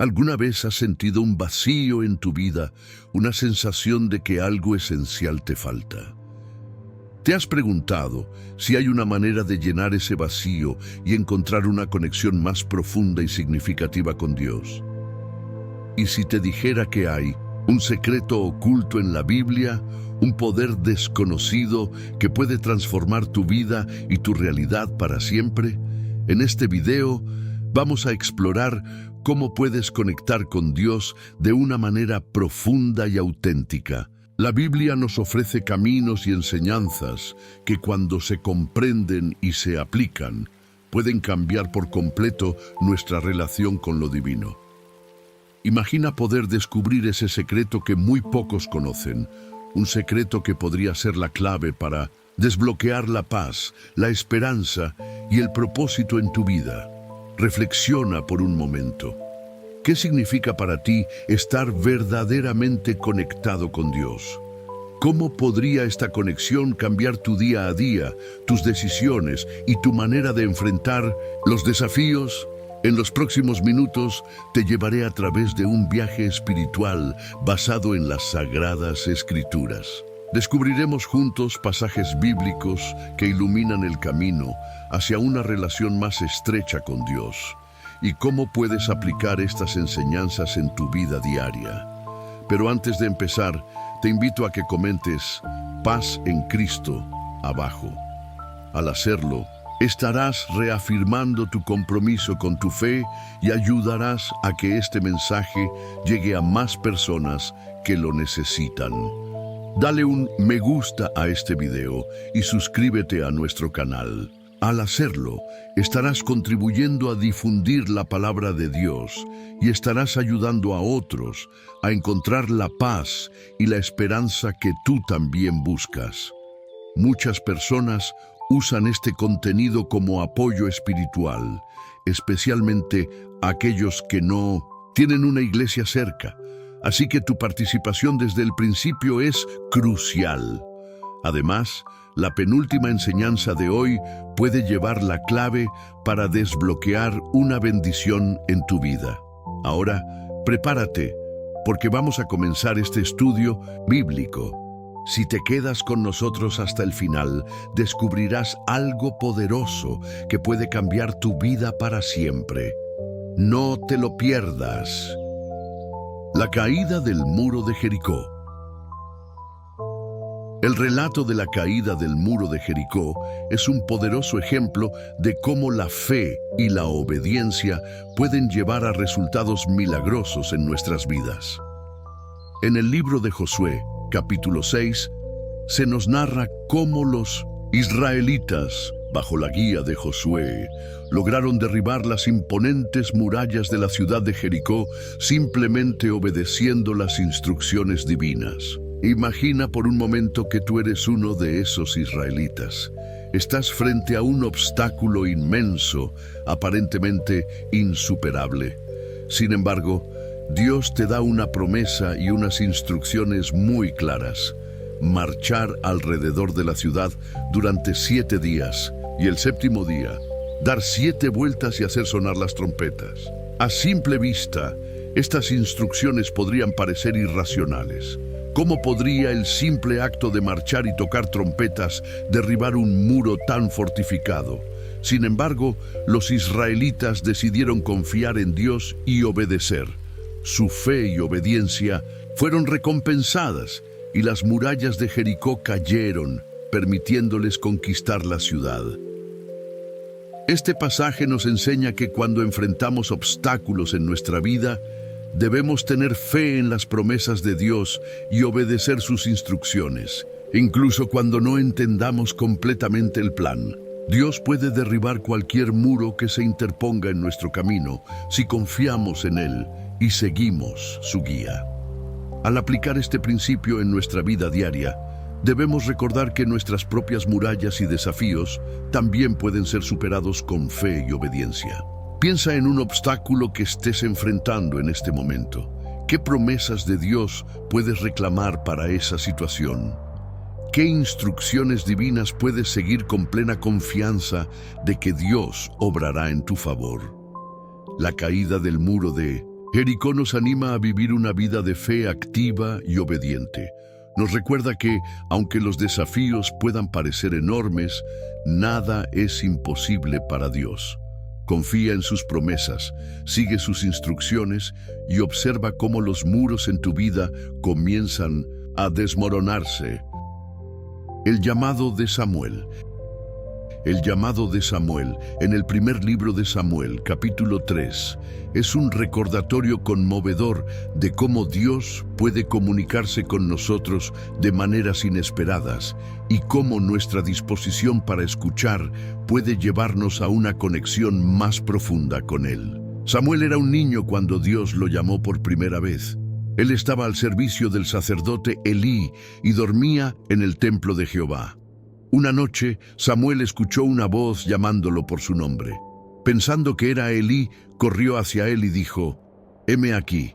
¿Alguna vez has sentido un vacío en tu vida, una sensación de que algo esencial te falta? ¿Te has preguntado si hay una manera de llenar ese vacío y encontrar una conexión más profunda y significativa con Dios? ¿Y si te dijera que hay un secreto oculto en la Biblia, un poder desconocido que puede transformar tu vida y tu realidad para siempre? En este video vamos a explorar cómo puedes conectar con Dios de una manera profunda y auténtica. La Biblia nos ofrece caminos y enseñanzas que cuando se comprenden y se aplican, pueden cambiar por completo nuestra relación con lo divino. Imagina poder descubrir ese secreto que muy pocos conocen, un secreto que podría ser la clave para desbloquear la paz, la esperanza y el propósito en tu vida. Reflexiona por un momento. ¿Qué significa para ti estar verdaderamente conectado con Dios? ¿Cómo podría esta conexión cambiar tu día a día, tus decisiones y tu manera de enfrentar los desafíos? En los próximos minutos te llevaré a través de un viaje espiritual basado en las Sagradas Escrituras. Descubriremos juntos pasajes bíblicos que iluminan el camino hacia una relación más estrecha con Dios y cómo puedes aplicar estas enseñanzas en tu vida diaria. Pero antes de empezar, te invito a que comentes "Paz en Cristo" abajo. Al hacerlo, estarás reafirmando tu compromiso con tu fe y ayudarás a que este mensaje llegue a más personas que lo necesitan. Dale un me gusta a este video y suscríbete a nuestro canal. Al hacerlo, estarás contribuyendo a difundir la palabra de Dios y estarás ayudando a otros a encontrar la paz y la esperanza que tú también buscas. Muchas personas usan este contenido como apoyo espiritual, especialmente aquellos que no tienen una iglesia cerca. Así que tu participación desde el principio es crucial. Además, la penúltima enseñanza de hoy puede llevar la clave para desbloquear una bendición en tu vida. Ahora, prepárate, porque vamos a comenzar este estudio bíblico. Si te quedas con nosotros hasta el final, descubrirás algo poderoso que puede cambiar tu vida para siempre. No te lo pierdas. La caída del muro de Jericó. El relato de la caída del muro de Jericó es un poderoso ejemplo de cómo la fe y la obediencia pueden llevar a resultados milagrosos en nuestras vidas. En el libro de Josué, capítulo 6, se nos narra cómo los israelitas, bajo la guía de Josué, lograron derribar las imponentes murallas de la ciudad de Jericó simplemente obedeciendo las instrucciones divinas. Imagina por un momento que tú eres uno de esos israelitas. Estás frente a un obstáculo inmenso, aparentemente insuperable. Sin embargo, Dios te da una promesa y unas instrucciones muy claras. Marchar alrededor de la ciudad durante 7 días y el séptimo día, dar 7 vueltas y hacer sonar las trompetas. A simple vista, estas instrucciones podrían parecer irracionales. ¿Cómo podría el simple acto de marchar y tocar trompetas derribar un muro tan fortificado? Sin embargo, los israelitas decidieron confiar en Dios y obedecer. Su fe y obediencia fueron recompensadas y las murallas de Jericó cayeron, permitiéndoles conquistar la ciudad. Este pasaje nos enseña que cuando enfrentamos obstáculos en nuestra vida, debemos tener fe en las promesas de Dios y obedecer sus instrucciones, incluso cuando no entendamos completamente el plan. Dios puede derribar cualquier muro que se interponga en nuestro camino si confiamos en Él y seguimos su guía. Al aplicar este principio en nuestra vida diaria, debemos recordar que nuestras propias murallas y desafíos también pueden ser superados con fe y obediencia. Piensa en un obstáculo que estés enfrentando en este momento. ¿Qué promesas de Dios puedes reclamar para esa situación? ¿Qué instrucciones divinas puedes seguir con plena confianza de que Dios obrará en tu favor? La caída del muro de Jericó nos anima a vivir una vida de fe activa y obediente. Nos recuerda que, aunque los desafíos puedan parecer enormes, nada es imposible para Dios. Confía en sus promesas, sigue sus instrucciones y observa cómo los muros en tu vida comienzan a desmoronarse. El llamado de Samuel. El llamado de Samuel, en el primer libro de Samuel, capítulo 3, es un recordatorio conmovedor de cómo Dios puede comunicarse con nosotros de maneras inesperadas y cómo nuestra disposición para escuchar puede llevarnos a una conexión más profunda con Él. Samuel era un niño cuando Dios lo llamó por primera vez. Él estaba al servicio del sacerdote Elí y dormía en el templo de Jehová. Una noche, Samuel escuchó una voz llamándolo por su nombre. Pensando que era Elí, corrió hacia él y dijo: «Heme aquí,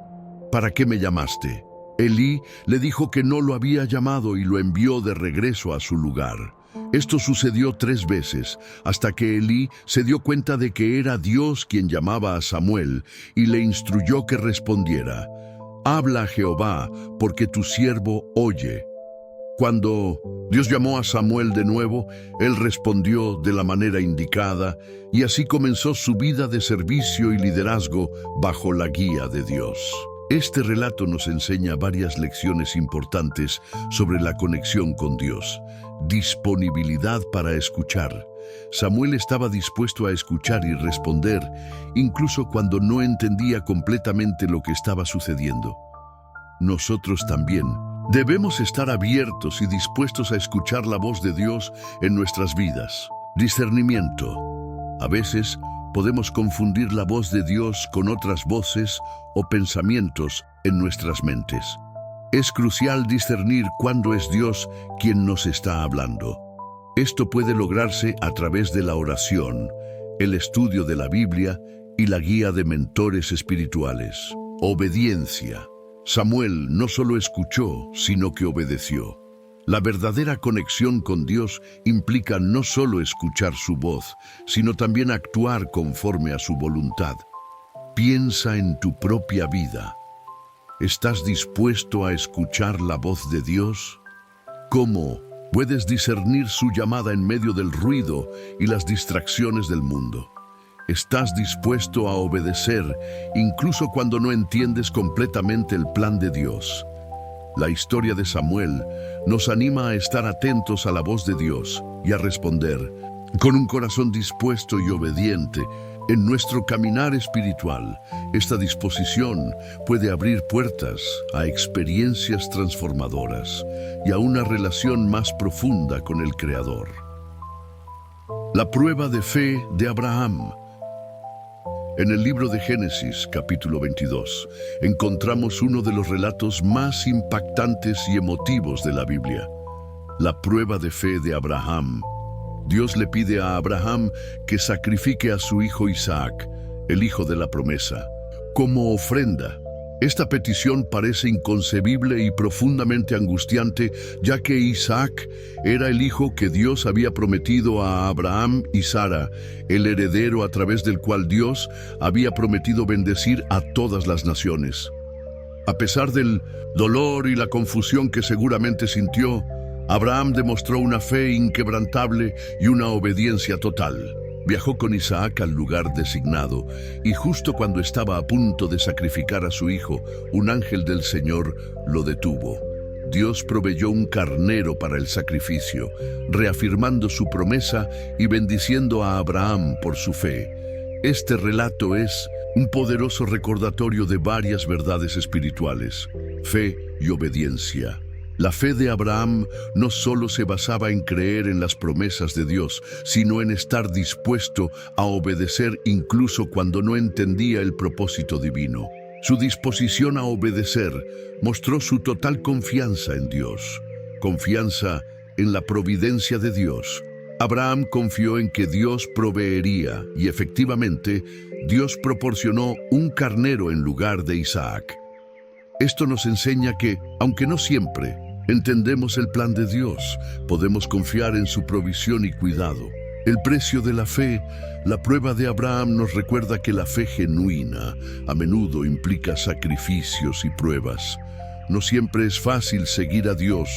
¿para qué me llamaste?». Elí le dijo que no lo había llamado y lo envió de regreso a su lugar. Esto sucedió 3 veces, hasta que Elí se dio cuenta de que era Dios quien llamaba a Samuel y le instruyó que respondiera: «Habla, Jehová, porque tu siervo oye». Cuando Dios llamó a Samuel de nuevo, él respondió de la manera indicada y así comenzó su vida de servicio y liderazgo bajo la guía de Dios. Este relato nos enseña varias lecciones importantes sobre la conexión con Dios. Disponibilidad para escuchar. Samuel estaba dispuesto a escuchar y responder, incluso cuando no entendía completamente lo que estaba sucediendo. Nosotros también debemos estar abiertos y dispuestos a escuchar la voz de Dios en nuestras vidas. Discernimiento. A veces podemos confundir la voz de Dios con otras voces o pensamientos en nuestras mentes. Es crucial discernir cuándo es Dios quien nos está hablando. Esto puede lograrse a través de la oración, el estudio de la Biblia y la guía de mentores espirituales. Obediencia. Samuel no solo escuchó, sino que obedeció. La verdadera conexión con Dios implica no solo escuchar su voz, sino también actuar conforme a su voluntad. Piensa en tu propia vida. ¿Estás dispuesto a escuchar la voz de Dios? ¿Cómo puedes discernir su llamada en medio del ruido y las distracciones del mundo? ¿Estás dispuesto a obedecer incluso cuando no entiendes completamente el plan de Dios? La historia de Samuel nos anima a estar atentos a la voz de Dios y a responder con un corazón dispuesto y obediente. En nuestro caminar espiritual, esta disposición puede abrir puertas a experiencias transformadoras y a una relación más profunda con el Creador. La prueba de fe de Abraham. En el libro de Génesis, capítulo 22, encontramos uno de los relatos más impactantes y emotivos de la Biblia. La prueba de fe de Abraham. Dios le pide a Abraham que sacrifique a su hijo Isaac, el hijo de la promesa, como ofrenda. Esta petición parece inconcebible y profundamente angustiante, ya que Isaac era el hijo que Dios había prometido a Abraham y Sara, el heredero a través del cual Dios había prometido bendecir a todas las naciones. A pesar del dolor y la confusión que seguramente sintió, Abraham demostró una fe inquebrantable y una obediencia total. Viajó con Isaac al lugar designado, y justo cuando estaba a punto de sacrificar a su hijo, un ángel del Señor lo detuvo. Dios proveyó un carnero para el sacrificio, reafirmando su promesa y bendiciendo a Abraham por su fe. Este relato es un poderoso recordatorio de varias verdades espirituales: fe y obediencia. La fe de Abraham no solo se basaba en creer en las promesas de Dios, sino en estar dispuesto a obedecer incluso cuando no entendía el propósito divino. Su disposición a obedecer mostró su total confianza en Dios, confianza en la providencia de Dios. Abraham confió en que Dios proveería y efectivamente Dios proporcionó un carnero en lugar de Isaac. Esto nos enseña que, aunque no siempre entendemos el plan de Dios, podemos confiar en su provisión y cuidado. El precio de la fe, la prueba de Abraham nos recuerda que la fe genuina a menudo implica sacrificios y pruebas. No siempre es fácil seguir a Dios,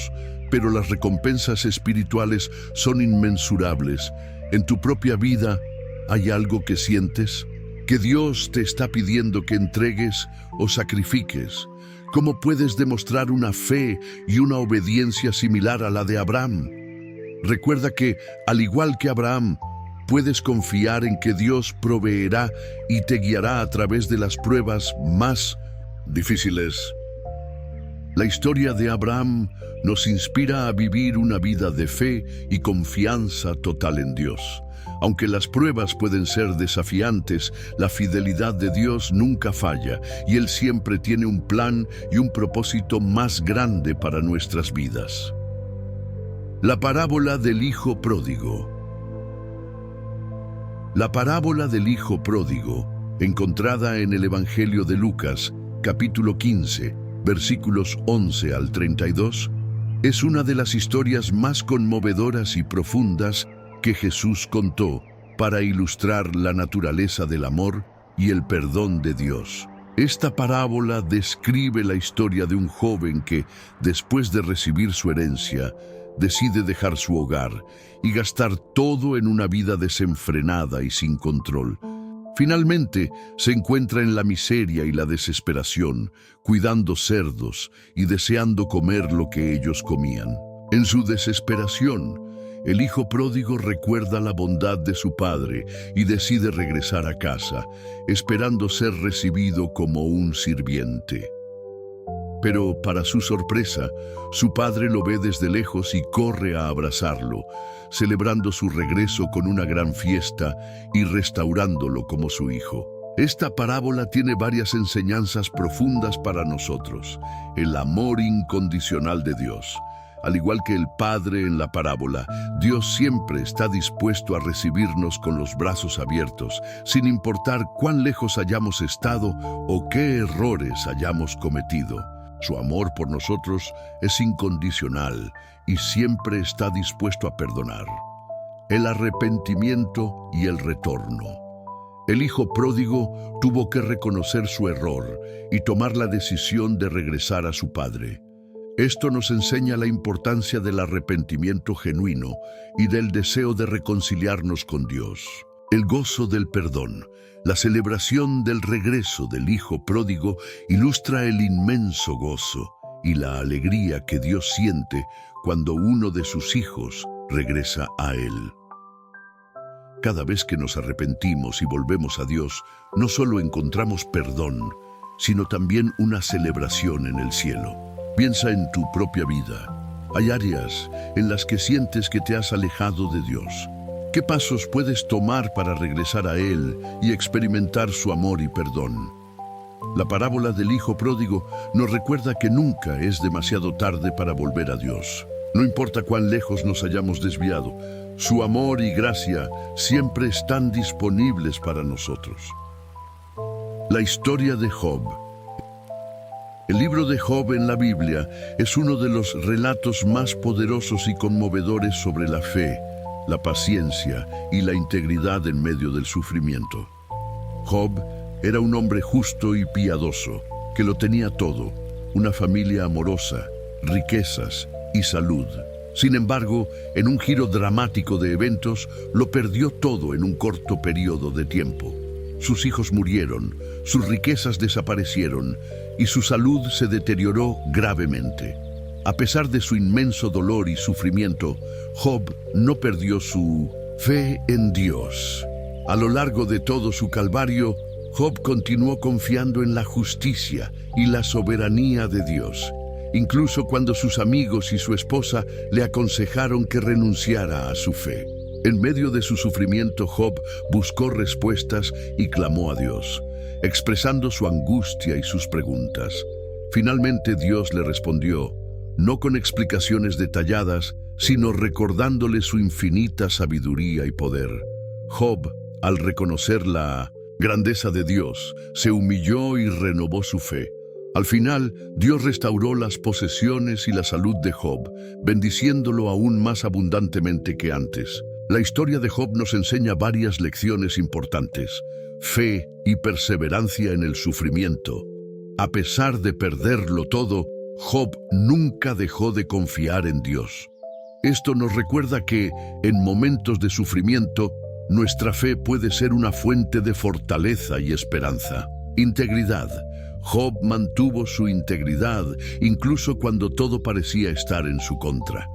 pero las recompensas espirituales son inmensurables. En tu propia vida, ¿hay algo que sientes? ¿Que Dios te está pidiendo que entregues o sacrifiques? ¿Cómo puedes demostrar una fe y una obediencia similar a la de Abraham? Recuerda que, al igual que Abraham, puedes confiar en que Dios proveerá y te guiará a través de las pruebas más difíciles. La historia de Abraham nos inspira a vivir una vida de fe y confianza total en Dios. Aunque las pruebas pueden ser desafiantes, la fidelidad de Dios nunca falla y Él siempre tiene un plan y un propósito más grande para nuestras vidas. La parábola del hijo pródigo. La parábola del hijo pródigo, encontrada en el Evangelio de Lucas, capítulo 15, versículos 11 al 32, es una de las historias más conmovedoras y profundas que Jesús contó para ilustrar la naturaleza del amor y el perdón de Dios. Esta parábola describe la historia de un joven que, después de recibir su herencia, decide dejar su hogar y gastar todo en una vida desenfrenada y sin control. Finalmente, se encuentra en la miseria y la desesperación, cuidando cerdos y deseando comer lo que ellos comían. En su desesperación, el hijo pródigo recuerda la bondad de su padre y decide regresar a casa, esperando ser recibido como un sirviente. Pero, para su sorpresa, su padre lo ve desde lejos y corre a abrazarlo, celebrando su regreso con una gran fiesta y restaurándolo como su hijo. Esta parábola tiene varias enseñanzas profundas para nosotros. El amor incondicional de Dios. Al igual que el Padre en la parábola, Dios siempre está dispuesto a recibirnos con los brazos abiertos, sin importar cuán lejos hayamos estado o qué errores hayamos cometido. Su amor por nosotros es incondicional y siempre está dispuesto a perdonar. El arrepentimiento y el retorno. El hijo pródigo tuvo que reconocer su error y tomar la decisión de regresar a su padre. Esto nos enseña la importancia del arrepentimiento genuino y del deseo de reconciliarnos con Dios. El gozo del perdón. La celebración del regreso del hijo pródigo ilustra el inmenso gozo y la alegría que Dios siente cuando uno de sus hijos regresa a Él. Cada vez que nos arrepentimos y volvemos a Dios, no solo encontramos perdón, sino también una celebración en el cielo. Piensa en tu propia vida. Hay áreas en las que sientes que te has alejado de Dios. ¿Qué pasos puedes tomar para regresar a Él y experimentar su amor y perdón? La parábola del hijo pródigo nos recuerda que nunca es demasiado tarde para volver a Dios. No importa cuán lejos nos hayamos desviado, su amor y gracia siempre están disponibles para nosotros. La historia de Job. El libro de Job en la Biblia es uno de los relatos más poderosos y conmovedores sobre la fe, la paciencia y la integridad en medio del sufrimiento. Job era un hombre justo y piadoso, que lo tenía todo, una familia amorosa, riquezas y salud. Sin embargo, en un giro dramático de eventos, lo perdió todo en un corto periodo de tiempo. Sus hijos murieron, sus riquezas desaparecieron y su salud se deterioró gravemente. A pesar de su inmenso dolor y sufrimiento, Job no perdió su fe en Dios. A lo largo de todo su calvario, Job continuó confiando en la justicia y la soberanía de Dios, incluso cuando sus amigos y su esposa le aconsejaron que renunciara a su fe. En medio de su sufrimiento, Job buscó respuestas y clamó a Dios, expresando su angustia y sus preguntas. Finalmente Dios le respondió, no con explicaciones detalladas, sino recordándole su infinita sabiduría y poder. Job, al reconocer la grandeza de Dios, se humilló y renovó su fe. Al final, Dios restauró las posesiones y la salud de Job, bendiciéndolo aún más abundantemente que antes. La historia de Job nos enseña varias lecciones importantes: fe y perseverancia en el sufrimiento. A pesar de perderlo todo, Job nunca dejó de confiar en Dios. Esto nos recuerda que, en momentos de sufrimiento, nuestra fe puede ser una fuente de fortaleza y esperanza. Integridad. Job mantuvo su integridad incluso cuando todo parecía estar en su contra.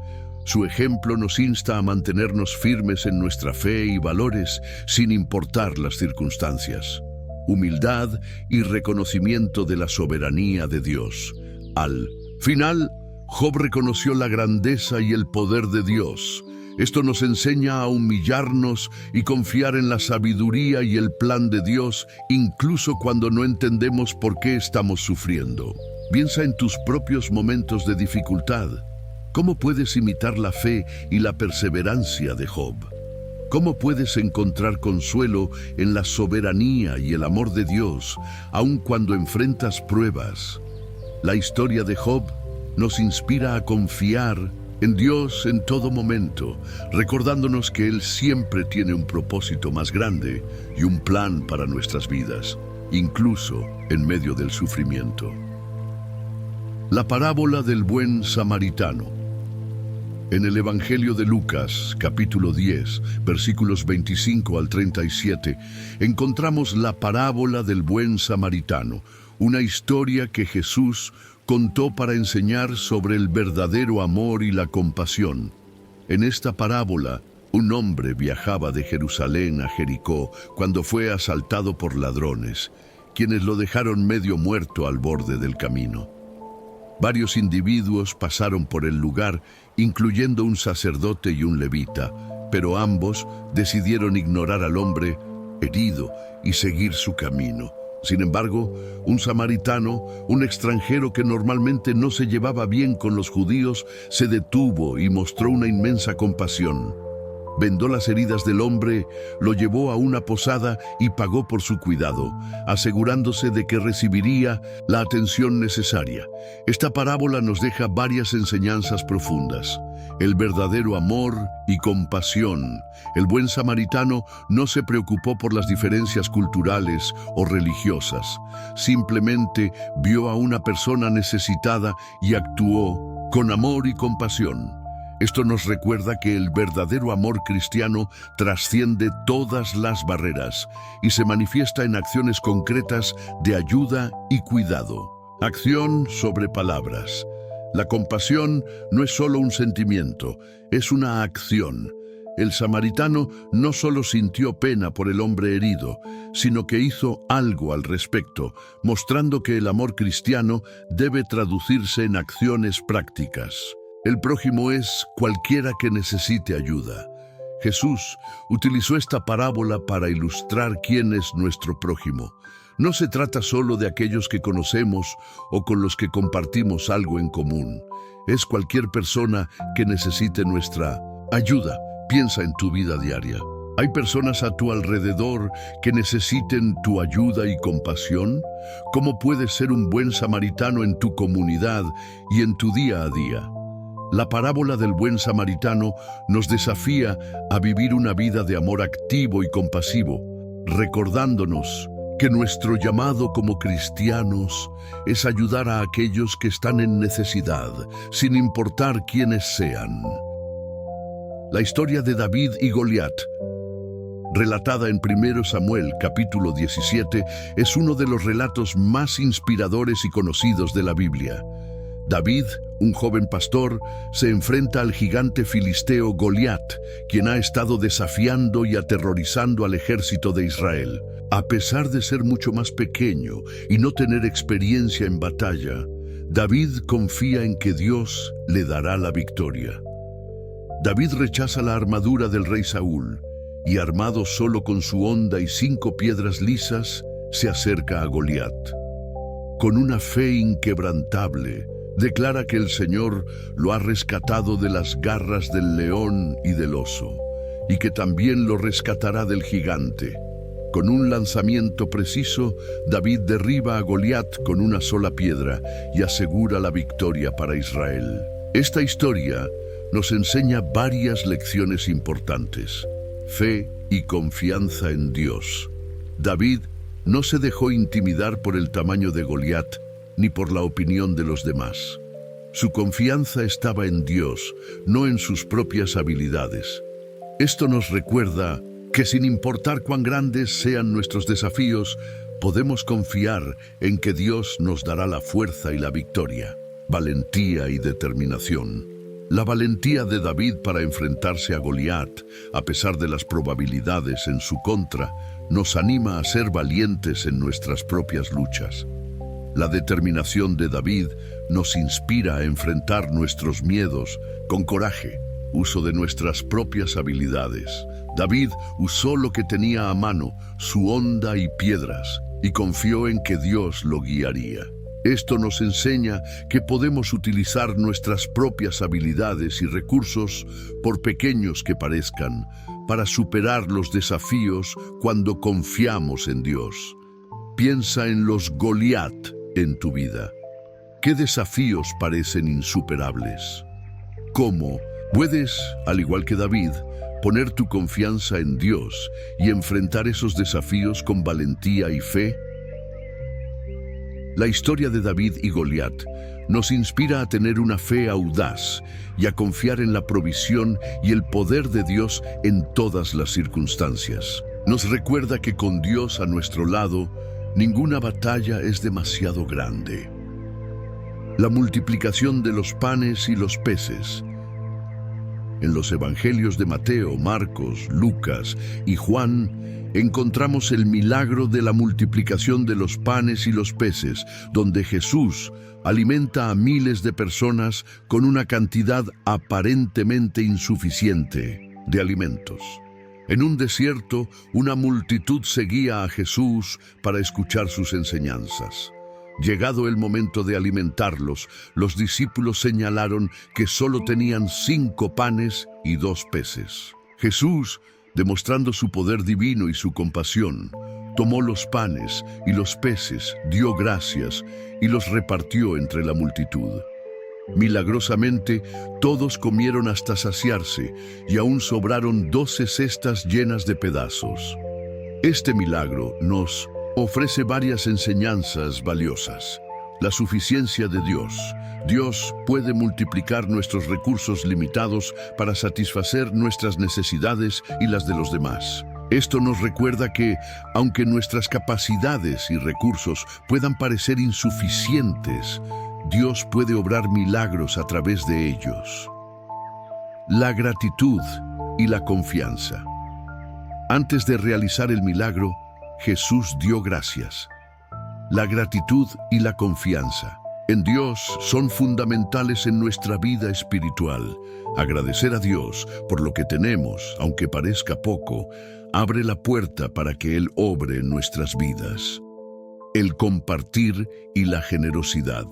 Su ejemplo nos insta a mantenernos firmes en nuestra fe y valores sin importar las circunstancias. Humildad y reconocimiento de la soberanía de Dios. Al final, Job reconoció la grandeza y el poder de Dios. Esto nos enseña a humillarnos y confiar en la sabiduría y el plan de Dios, incluso cuando no entendemos por qué estamos sufriendo. Piensa en tus propios momentos de dificultad. ¿Cómo puedes imitar la fe y la perseverancia de Job? ¿Cómo puedes encontrar consuelo en la soberanía y el amor de Dios, aun cuando enfrentas pruebas? La historia de Job nos inspira a confiar en Dios en todo momento, recordándonos que Él siempre tiene un propósito más grande y un plan para nuestras vidas, incluso en medio del sufrimiento. La parábola del buen samaritano. En el Evangelio de Lucas, capítulo 10, versículos 25 al 37, encontramos la parábola del buen samaritano, una historia que Jesús contó para enseñar sobre el verdadero amor y la compasión. En esta parábola, un hombre viajaba de Jerusalén a Jericó cuando fue asaltado por ladrones, quienes lo dejaron medio muerto al borde del camino. Varios individuos pasaron por el lugar, incluyendo un sacerdote y un levita, pero ambos decidieron ignorar al hombre herido y seguir su camino. Sin embargo, un samaritano, un extranjero que normalmente no se llevaba bien con los judíos, se detuvo y mostró una inmensa compasión. Vendó las heridas del hombre, lo llevó a una posada y pagó por su cuidado, asegurándose de que recibiría la atención necesaria. Esta parábola nos deja varias enseñanzas profundas. El verdadero amor y compasión. El buen samaritano no se preocupó por las diferencias culturales o religiosas. Simplemente vio a una persona necesitada y actuó con amor y compasión. Esto nos recuerda que el verdadero amor cristiano trasciende todas las barreras y se manifiesta en acciones concretas de ayuda y cuidado. Acción sobre palabras. La compasión no es solo un sentimiento, es una acción. El samaritano no solo sintió pena por el hombre herido, sino que hizo algo al respecto, mostrando que el amor cristiano debe traducirse en acciones prácticas. El prójimo es cualquiera que necesite ayuda. Jesús utilizó esta parábola para ilustrar quién es nuestro prójimo. No se trata solo de aquellos que conocemos o con los que compartimos algo en común. Es cualquier persona que necesite nuestra ayuda. Piensa en tu vida diaria. ¿Hay personas a tu alrededor que necesiten tu ayuda y compasión? ¿Cómo puedes ser un buen samaritano en tu comunidad y en tu día a día? La parábola del buen samaritano nos desafía a vivir una vida de amor activo y compasivo, recordándonos que nuestro llamado como cristianos es ayudar a aquellos que están en necesidad, sin importar quiénes sean. La historia de David y Goliat, relatada en 1 Samuel capítulo 17, es uno de los relatos más inspiradores y conocidos de la Biblia. David, un joven pastor, se enfrenta al gigante filisteo Goliat, quien ha estado desafiando y aterrorizando al ejército de Israel. A pesar de ser mucho más pequeño y no tener experiencia en batalla, David confía en que Dios le dará la victoria. David rechaza la armadura del rey Saúl y, armado solo con su honda y 5 piedras lisas, se acerca a Goliat. Con una fe inquebrantable, declara que el Señor lo ha rescatado de las garras del león y del oso, y que también lo rescatará del gigante. Con un lanzamiento preciso, David derriba a Goliat con una sola piedra y asegura la victoria para Israel. Esta historia nos enseña varias lecciones importantes: fe y confianza en Dios. David no se dejó intimidar por el tamaño de Goliat ni por la opinión de los demás. Su confianza estaba en Dios, no en sus propias habilidades. Esto nos recuerda que sin importar cuán grandes sean nuestros desafíos, podemos confiar en que Dios nos dará la fuerza y la victoria, valentía y determinación. La valentía de David para enfrentarse a Goliat, a pesar de las probabilidades en su contra, nos anima a ser valientes en nuestras propias luchas. La determinación de David nos inspira a enfrentar nuestros miedos con coraje, uso de nuestras propias habilidades. David usó lo que tenía a mano, su honda y piedras, y confió en que Dios lo guiaría. Esto nos enseña que podemos utilizar nuestras propias habilidades y recursos, por pequeños que parezcan, para superar los desafíos cuando confiamos en Dios. Piensa en los Goliat en tu vida. ¿Qué desafíos parecen insuperables? ¿Cómo puedes, al igual que David, poner tu confianza en Dios y enfrentar esos desafíos con valentía y fe? La historia de David y Goliat nos inspira a tener una fe audaz y a confiar en la provisión y el poder de Dios en todas las circunstancias. Nos recuerda que con Dios a nuestro lado, ninguna batalla es demasiado grande. La multiplicación de los panes y los peces. En los evangelios de Mateo, Marcos, Lucas y Juan, encontramos el milagro de la multiplicación de los panes y los peces, donde Jesús alimenta a miles de personas con una cantidad aparentemente insuficiente de alimentos. En un desierto, una multitud seguía a Jesús para escuchar sus enseñanzas. Llegado el momento de alimentarlos, los discípulos señalaron que solo tenían 5 panes y 2 peces. Jesús, demostrando su poder divino y su compasión, tomó los panes y los peces, dio gracias y los repartió entre la multitud. Milagrosamente, todos comieron hasta saciarse y aún sobraron 12 cestas llenas de pedazos. Este milagro nos ofrece varias enseñanzas valiosas. La suficiencia de Dios. Dios puede multiplicar nuestros recursos limitados para satisfacer nuestras necesidades y las de los demás. Esto nos recuerda que, aunque nuestras capacidades y recursos puedan parecer insuficientes, Dios puede obrar milagros a través de ellos. La gratitud y la confianza. Antes de realizar el milagro, Jesús dio gracias. La gratitud y la confianza en Dios son fundamentales en nuestra vida espiritual. Agradecer a Dios por lo que tenemos, aunque parezca poco, abre la puerta para que Él obre en nuestras vidas. El compartir y la generosidad.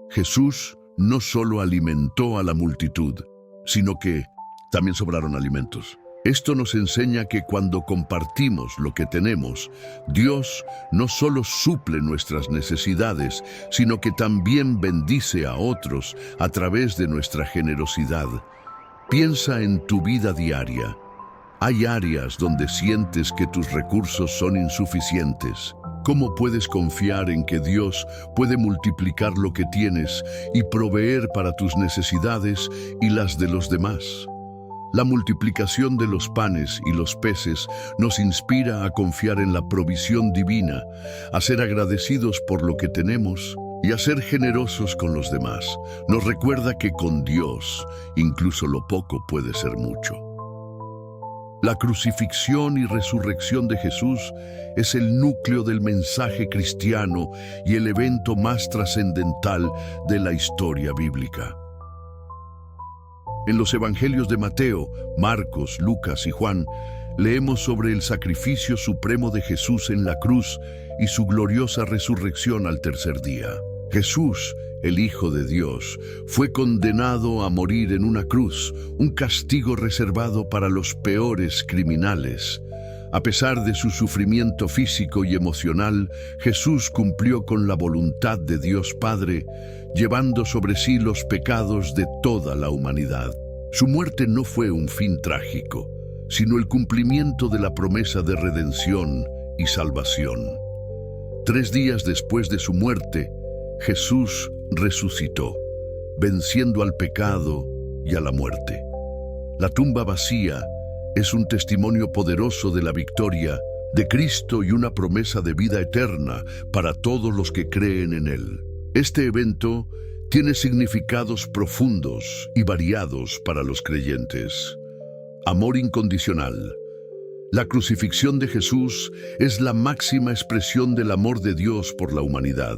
Jesús no solo alimentó a la multitud, sino que también sobraron alimentos. Esto nos enseña que cuando compartimos lo que tenemos, Dios no solo suple nuestras necesidades, sino que también bendice a otros a través de nuestra generosidad. Piensa en tu vida diaria. Hay áreas donde sientes que tus recursos son insuficientes. ¿Cómo puedes confiar en que Dios puede multiplicar lo que tienes y proveer para tus necesidades y las de los demás? La multiplicación de los panes y los peces nos inspira a confiar en la provisión divina, a ser agradecidos por lo que tenemos y a ser generosos con los demás. Nos recuerda que con Dios, incluso lo poco puede ser mucho. La crucifixión y resurrección de Jesús es el núcleo del mensaje cristiano y el evento más trascendental de la historia bíblica. En los evangelios de Mateo, Marcos, Lucas y Juan, leemos sobre el sacrificio supremo de Jesús en la cruz y su gloriosa resurrección al tercer día. Jesús, el Hijo de Dios, fue condenado a morir en una cruz, un castigo reservado para los peores criminales. A pesar de su sufrimiento físico y emocional, Jesús cumplió con la voluntad de Dios Padre, llevando sobre sí los pecados de toda la humanidad. Su muerte no fue un fin trágico, sino el cumplimiento de la promesa de redención y salvación. 3 días después de su muerte, Jesús resucitó, venciendo al pecado y a la muerte. La tumba vacía es un testimonio poderoso de la victoria de Cristo y una promesa de vida eterna para todos los que creen en Él. Este evento tiene significados profundos y variados para los creyentes. Amor incondicional. La crucifixión de Jesús es la máxima expresión del amor de Dios por la humanidad.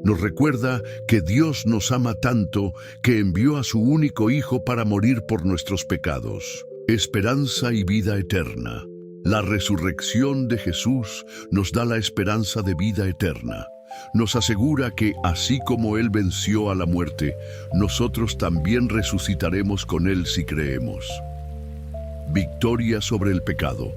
Nos recuerda que Dios nos ama tanto que envió a su único Hijo para morir por nuestros pecados. Esperanza y vida eterna. La resurrección de Jesús nos da la esperanza de vida eterna. Nos asegura que, así como Él venció a la muerte, nosotros también resucitaremos con Él si creemos. Victoria sobre el pecado.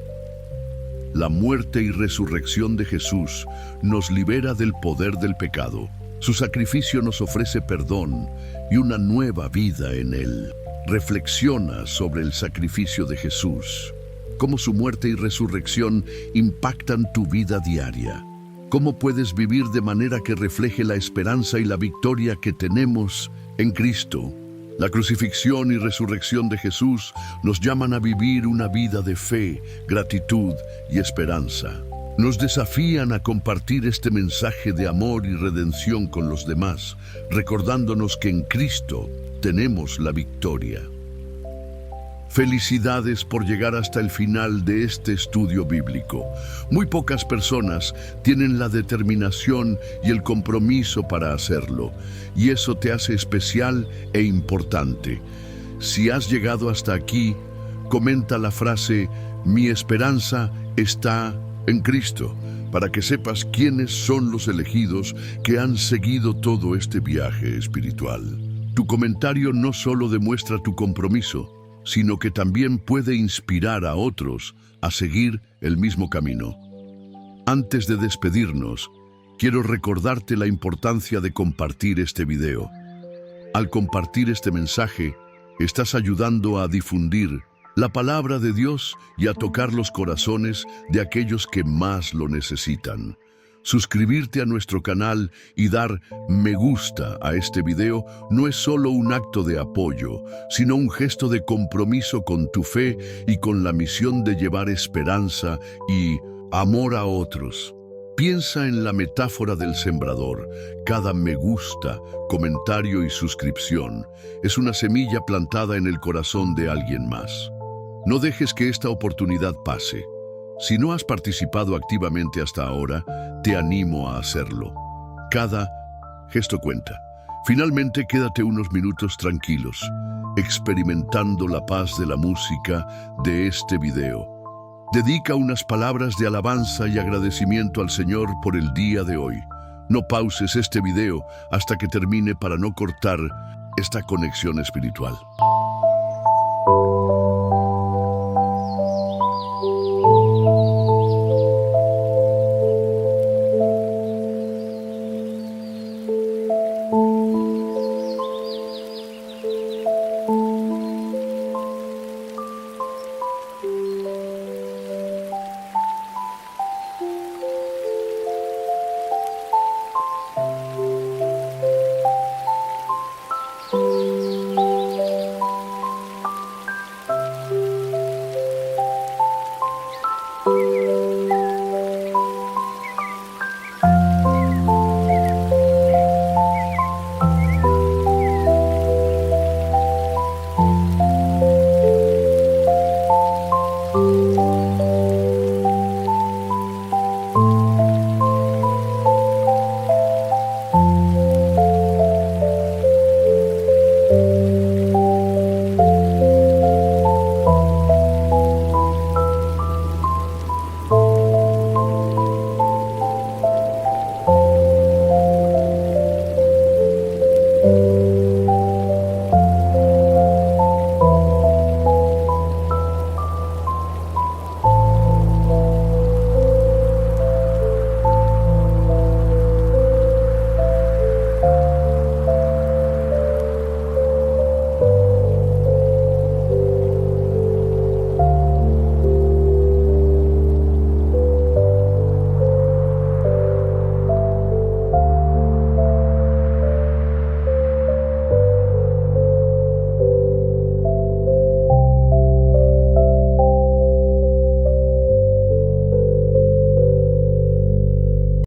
La muerte y resurrección de Jesús nos libera del poder del pecado. Su sacrificio nos ofrece perdón y una nueva vida en Él. Reflexiona sobre el sacrificio de Jesús. Cómo su muerte y resurrección impactan tu vida diaria. ¿Cómo puedes vivir de manera que refleje la esperanza y la victoria que tenemos en Cristo? La crucifixión y resurrección de Jesús nos llaman a vivir una vida de fe, gratitud y esperanza. Nos desafían a compartir este mensaje de amor y redención con los demás, recordándonos que en Cristo tenemos la victoria. Felicidades por llegar hasta el final de este estudio bíblico. Muy pocas personas tienen la determinación y el compromiso para hacerlo, y eso te hace especial e importante. Si has llegado hasta aquí, comenta la frase "Mi esperanza está en Cristo", para que sepas quiénes son los elegidos que han seguido todo este viaje espiritual. Tu comentario no solo demuestra tu compromiso, sino que también puede inspirar a otros a seguir el mismo camino. Antes de despedirnos, quiero recordarte la importancia de compartir este video. Al compartir este mensaje, estás ayudando a difundir la palabra de Dios y a tocar los corazones de aquellos que más lo necesitan. Suscribirte a nuestro canal y dar me gusta a este video no es solo un acto de apoyo, sino un gesto de compromiso con tu fe y con la misión de llevar esperanza y amor a otros. Piensa en la metáfora del sembrador. Cada me gusta, comentario y suscripción es una semilla plantada en el corazón de alguien más. No dejes que esta oportunidad pase. Si no has participado activamente hasta ahora, te animo a hacerlo. Cada gesto cuenta. Finalmente, quédate unos minutos tranquilos, experimentando la paz de la música de este video. Dedica unas palabras de alabanza y agradecimiento al Señor por el día de hoy. No pauses este video hasta que termine para no cortar esta conexión espiritual.